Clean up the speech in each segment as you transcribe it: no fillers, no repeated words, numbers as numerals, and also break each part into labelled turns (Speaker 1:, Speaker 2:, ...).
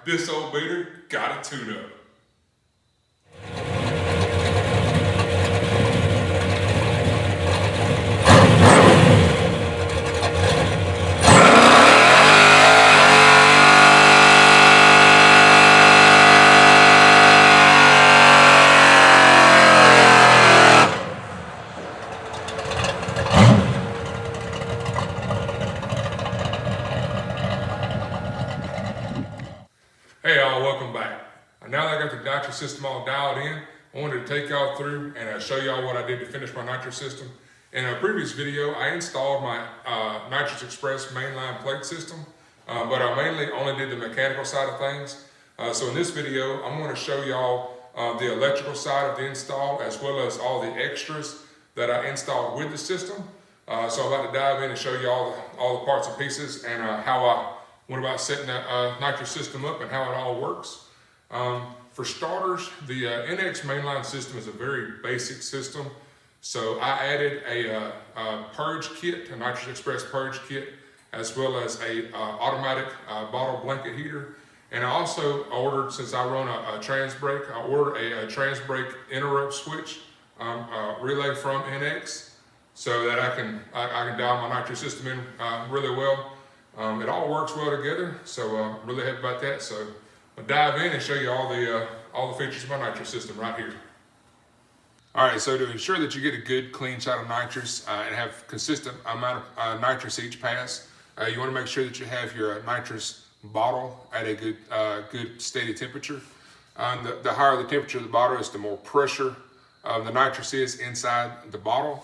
Speaker 1: This old beater got a tune-up. Hey y'all, welcome back. Now that I got the nitrous system all dialed in, I wanted to take y'all through and show y'all what I did to finish my nitrous system. In a previous video, I installed my Nitrous Express mainline plate system, but I mainly only did the mechanical side of things. So in this video, I'm going to show y'all the electrical side of the install as well as all the extras that I installed with the system. So I'm about to dive in and show you all the parts and pieces and how I went about setting that nitrous system up and how it all works. For starters, the NX mainline system is a very basic system. So I added a Purge Kit, a Nitrous Express Purge Kit, as well as a automatic bottle blanket heater. And I also ordered, since I run a trans brake, I ordered a trans brake interrupt switch relay from NX so that I can dial my nitrous system in really well. It all works well together, so I'm really happy about that. So I'll dive in and show you all the features of my nitrous system right here. All right, so to ensure that you get a good clean shot of nitrous and have consistent amount of nitrous each pass, you want to make sure that you have your nitrous bottle at a good steady temperature. The higher the temperature of the bottle is, the more pressure the nitrous is inside the bottle.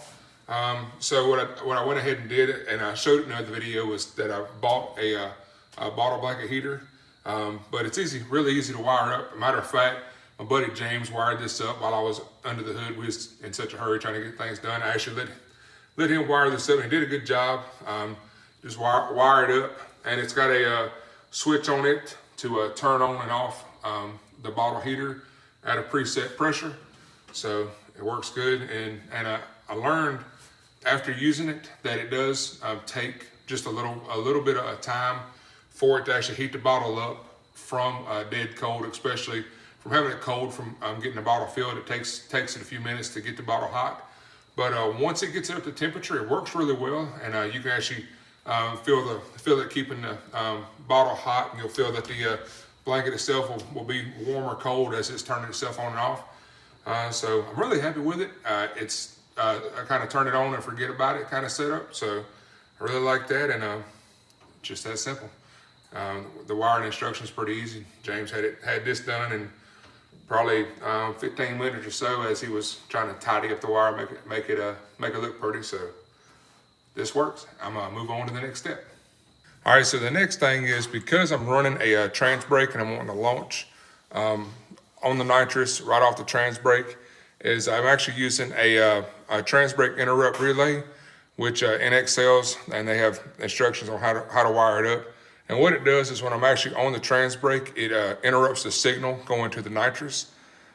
Speaker 1: So what I went ahead and did, and I showed it in another video, was that I bought a bottle blanket heater. But it's really easy to wire up. Matter of fact, my buddy James wired this up while I was under the hood. We was in such a hurry trying to get things done. I actually let him wire this up, and he did a good job. Just wire it up, and it's got a switch on it to turn on and off the bottle heater at a preset pressure. So it works good, and I learned after using it that it does take just a little bit of time for it to actually heat the bottle up from dead cold, especially from having it cold from getting the bottle filled. It takes it a few minutes to get the bottle hot. But once it gets up to temperature, it works really well, and you can actually feel it keeping the bottle hot, and you'll feel that the blanket itself will be warm or cold as it's turning itself on and off. So I'm really happy with it. It's I kind of turn it on and forget about it kind of setup. So I really like that, and just that simple. The wiring instructions pretty easy. James had this done in probably 15 minutes or so as he was trying to tidy up the wire, make it look pretty. So this works. I'm gonna move on to the next step. All right, so the next thing is, because I'm running a trans brake and I'm wanting to launch on the nitrous right off the trans brake, is I'm actually using a trans brake interrupt relay, which NX sells, and they have instructions on how to wire it up. And what it does is, when I'm actually on the trans brake, it interrupts the signal going to the nitrous,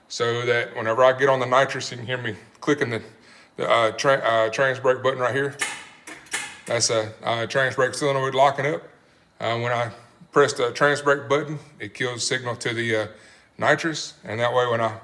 Speaker 1: so that whenever I get on the nitrous, you can hear me clicking the trans brake button right here. That's a trans brake solenoid locking up. When I press the trans brake button, it kills the signal to the nitrous, and that way when I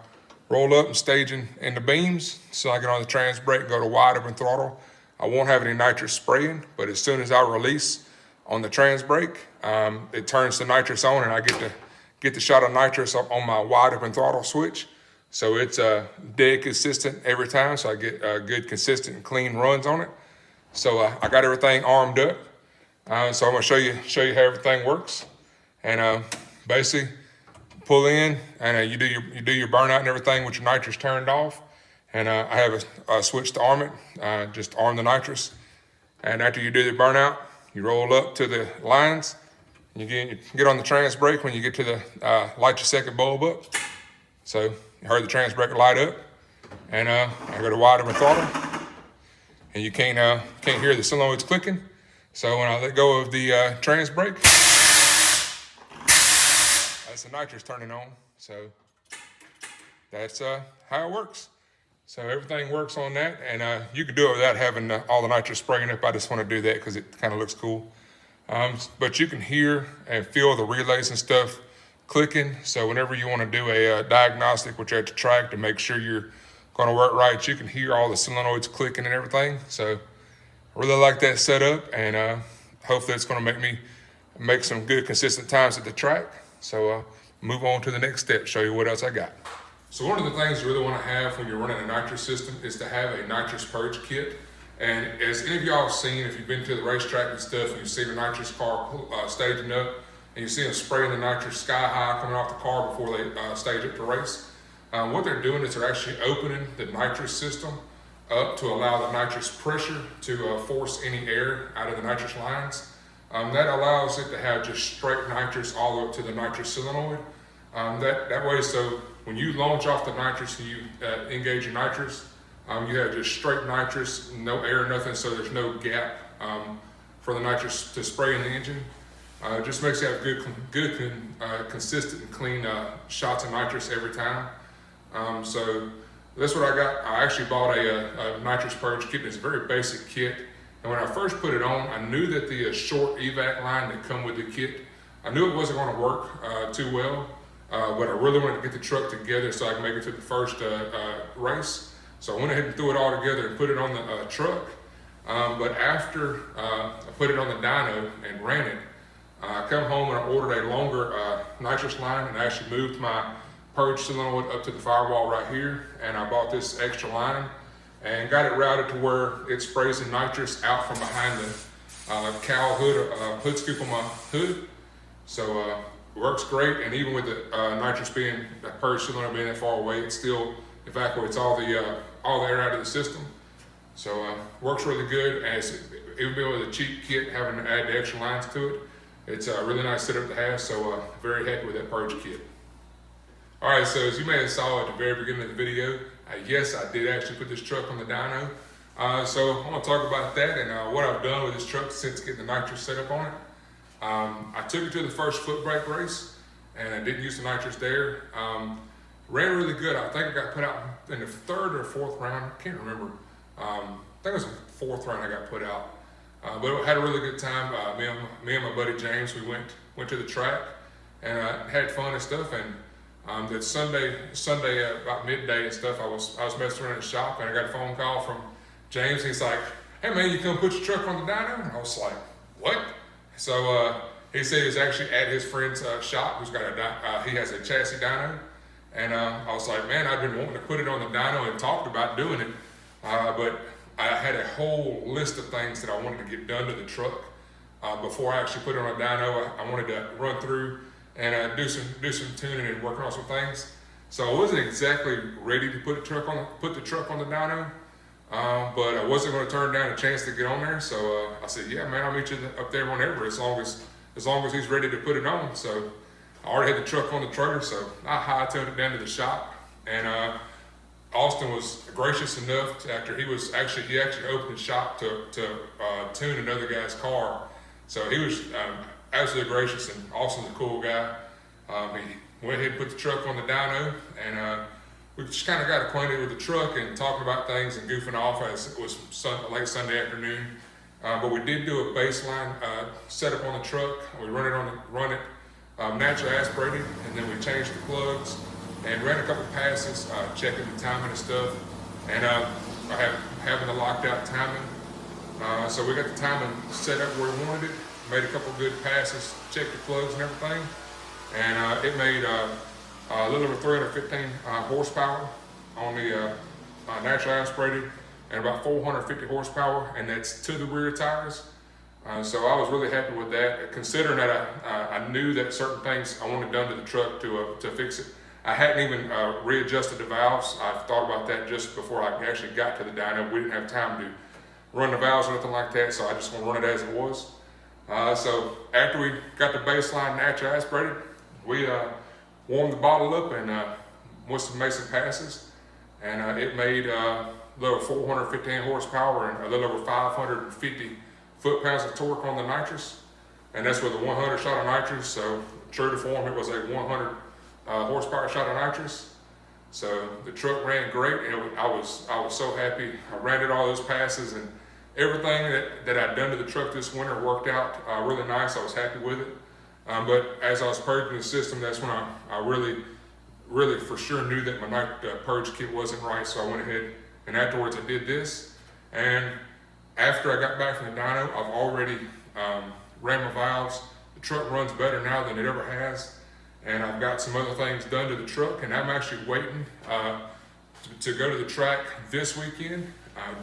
Speaker 1: roll up and stage in the beams, so I get on the trans brake and go to wide open throttle, I won't have any nitrous spraying. But as soon as I release on the trans brake, it turns the nitrous on, and I get the shot of nitrous on my wide open throttle switch. So it's dead consistent every time, so I get good, consistent, and clean runs on it. So I got everything armed up. So I'm gonna show you how everything works. And basically, pull in, and you do your burnout and everything with your nitrous turned off. And I have a switch to arm it. Just arm the nitrous. And after you do the burnout, you roll up to the lines. You get on the trans brake when you get to the light your second bulb up. So you heard the trans brake light up, and I go to wide open throttle, and you can't hear the solenoids clicking. So when I let go of the trans brake, that's the nitrous turning on. So that's how it works. So everything works on that, and you can do it without having all the nitrous spraying up. I just want to do that because it kind of looks cool. But you can hear and feel the relays and stuff clicking. So whenever you want to do a diagnostic, which you're at the track to make sure you're going to work right, you can hear all the solenoids clicking and everything. So I really like that setup, and hopefully it's going to make me make some good consistent times at the track. So move on to the next step, show you what else I got. So one of the things you really want to have when you're running a nitrous system is to have a nitrous purge kit. And as any of y'all have seen, if you've been to the racetrack and stuff, and you've seen a nitrous car staging up, and you see them spraying the nitrous sky high coming off the car before they stage up to race, what they're doing is they're actually opening the nitrous system up to allow the nitrous pressure to force any air out of the nitrous lines. That allows it to have just straight nitrous all the way up to the nitrous solenoid. That way, so when you launch off the nitrous and you engage your nitrous, you have just straight nitrous, no air, nothing, so there's no gap for the nitrous to spray in the engine. It just makes you have good, consistent and clean shots of nitrous every time. So that's what I got. I actually bought a nitrous purge kit. It's a very basic kit. And when I first put it on, I knew that the short evac line that come with the kit, I knew it wasn't going to work too well, but I really wanted to get the truck together so I could make it to the first race. So I went ahead and threw it all together and put it on the truck. But after I put it on the dyno and ran it, I come home and I ordered a longer nitrous line, and I actually moved my purge solenoid up to the firewall right here, and I bought this extra line and got it routed to where it sprays the nitrous out from behind the cowl hood, hood scoop on my hood. So it works great, and even with the nitrous being, the purge solenoid being that far away, it still evacuates all the air out of the system. So works really good, and even with a cheap kit, having to add the extra lines to it, it's a really nice setup to have. So very happy with that purge kit. All right, so as you may have saw at the very beginning of the video, yes, I did actually put this truck on the dyno. So I want to talk about that and what I've done with this truck since getting the nitrous set up on it. I took it to the first foot brake race, and I didn't use the nitrous there. Ran really good. I think I got put out in the third or fourth round. I can't remember. I think it was the fourth round I got put out. But I had a really good time. Me and my buddy James, we went to the track and had fun and stuff. And that Sunday about midday and stuff, I was messing around in the shop, and I got a phone call from James. He's like, "Hey man, you come put your truck on the dyno?" And I was like, "What?" So he said he was actually at his friend's shop, who's got he has a chassis dyno. And I was like, man, I've been wanting to put it on the dyno and talked about doing it, but I had a whole list of things that I wanted to get done to the truck before I actually put it on a dyno. I wanted to run through and do some tuning and working on some things. So I wasn't exactly ready to put the truck on the dyno, but I wasn't going to turn down a chance to get on there. So I said, yeah, man, I'll meet you up there whenever, as long as he's ready to put it on. So I already had the truck on the trailer, so I hightailed it down to the shop, and Austin was gracious enough to, after he actually opened the shop to tune another guy's car. So he was absolutely gracious, and Austin's a cool guy. He went ahead and put the truck on the dyno, and we just kind of got acquainted with the truck and talking about things and goofing off as it was late Sunday afternoon. But we did do a baseline setup on the truck. We run it naturally aspirated, and then we changed the plugs and ran a couple passes, checking the timing and stuff, and having the locked out timing. So we got the timing set up where we wanted it, made a couple good passes, checked the plugs and everything, and it made a little over 315 horsepower on the naturally aspirated, and about 450 horsepower, and that's to the rear tires. So I was really happy with that, considering that I knew that certain things I wanted done to the truck to fix it. I hadn't even readjusted the valves. I thought about that just before I actually got to the dyno. We didn't have time to run the valves or anything like that, so I just want to run it as it was. So after we got the baseline naturally aspirated, we warmed the bottle up and made some passes, and it made a little over 415 horsepower and a little over 550 foot-pounds of torque on the nitrous, and that's with a 100 shot of nitrous. So true to form, it was a 100 horsepower shot of nitrous. So the truck ran great, and I was so happy. I ran it all those passes, and everything that I'd done to the truck this winter worked out really nice. I was happy with it. But as I was purging the system, that's when I really for sure knew that my Purge Kit wasn't right. So I went ahead and afterwards I did this. And after I got back from the dyno, I've already ran my valves. The truck runs better now than it ever has. And I've got some other things done to the truck, and I'm actually waiting to go to the track this weekend.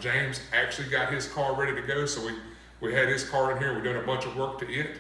Speaker 1: James actually got his car ready to go, so we had his car in here. We're doing a bunch of work to it.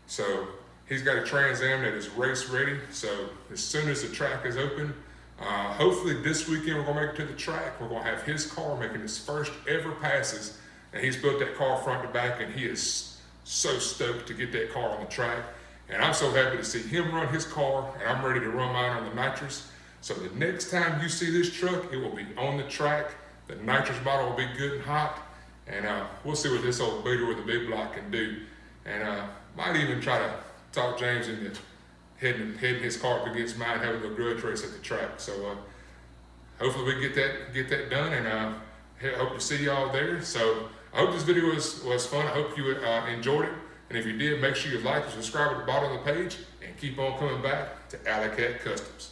Speaker 1: So he's got a Trans Am that is race ready. So as soon as the track is open, hopefully this weekend we're gonna make it to the track. We're gonna have his car making his first ever passes, and he's built that car front to back, and he is so stoked to get that car on the track. And I'm so happy to see him run his car, and I'm ready to run mine on the Nitrous. So the next time you see this truck, it will be on the track. The Nitrous bottle will be good and hot, and we'll see what this old booter with the big block can do. And might even try to talk James into heading his car up against mine, having a little grudge race at the track. So hopefully we get that done, and hope to see y'all there. So I hope this video was fun. I hope you enjoyed it. And if you did, make sure you like and subscribe at the bottom of the page, and keep on coming back to Alliecat Customs.